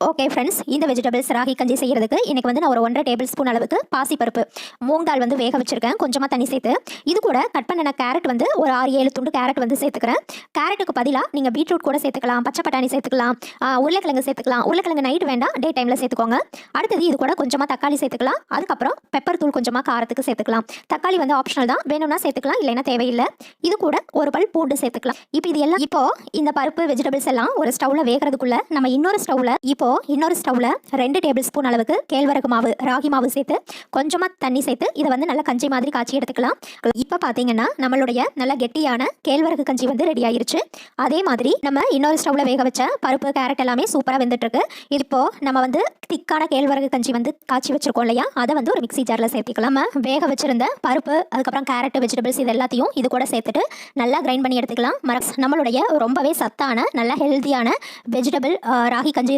Okay friends, இந்த vegetables ragi கஞ்சி செய்கிறதுக்கு இன்றைக்கி வந்து நான் ஒரு 1.5 டேபிள் ஸ்பூன் அளவுக்கு பாசிப்பருப்பு மூங் தால் வந்து வேக வச்சுருக்கேன். கொஞ்சமாக தண்ணி சேர்த்து இது கூட கட் பண்ணின கேரட் வந்து ஒரு 6-7 துண்டு கேரட் வந்து சேர்த்துக்கிறேன். கேரட்டுக்கு பதிலாக நீங்கள் பீட்ரூட் கூட சேர்த்துக்கலாம், பச்சை பட்டாணி சேர்த்துக்கலாம், உருளைக்கிழங்கு சேர்த்துக்கலாம். உருளைக்கிழங்கு நைட் வேண்டாம், டே டைமில் சேர்த்துக்கோங்க. அடுத்தது இது கூட கொஞ்சமாக தக்காளி சேர்த்துக்கலாம். அதுக்கப்புறம் பெப்பர் தூள் கொஞ்சமாக காரத்துக்கு சேர்த்துக்கலாம். தக்காளி வந்து ஆப்ஷனல் தான், வேணும்னா சேர்த்துக்கலாம், இல்லைன்னா தேவையில்லை. இது கூட ஒரு பல் பூண்டு சேர்த்துக்கலாம். இப்போ இது எல்லாம் இந்த பருப்பு வெஜிடபிள்ஸ் எல்லாம் ஒரு ஸ்டவ்வில் வேகிறதுக்குள்ள நம்ம இன்னொரு ஸ்டவ்வில் 2 டேபிள் ஸ்பூன் அளவுக்கு கேழ்வரகு மாவு ராகி மாவு சேர்த்து கொஞ்சமாக தண்ணி சேர்த்து இதை வந்து நல்லா கஞ்சி மாதிரி காய்ச்சி எடுத்துக்கலாம். இப்போ பார்த்தீங்கன்னா நம்மளுடைய நல்ல கெட்டியான கேழ்வரகு கஞ்சி வந்து ரெடி ஆயிருச்சு. அதே மாதிரி நம்ம இன்னொரு ஸ்டவ்வில் வேக வச்ச பருப்பு கேரட் எல்லாமே சூப்பராக வெந்துட்டு இருக்கு. இப்போ நம்ம வந்து திக்கான கேழ்வரகு கஞ்சி வந்து காய்ச்சி வச்சிருக்கோம் இல்லையா, அதை வந்து ஒரு மிக்ஸி ஜாரில் சேர்த்துக்கலாம். நம்ம வேக வச்சிருந்த பருப்பு, அதுக்கப்புறம் கேரட், வெஜிடபிள்ஸ் இது எல்லாத்தையும் இது கூட சேர்த்துட்டு நல்லா கிரைண்ட் பண்ணி எடுத்துக்கலாம். நம்மளுடைய ரொம்பவே சத்தான நல்ல ஹெல்த்தியான வெஜிடபிள் ராகி கஞ்சி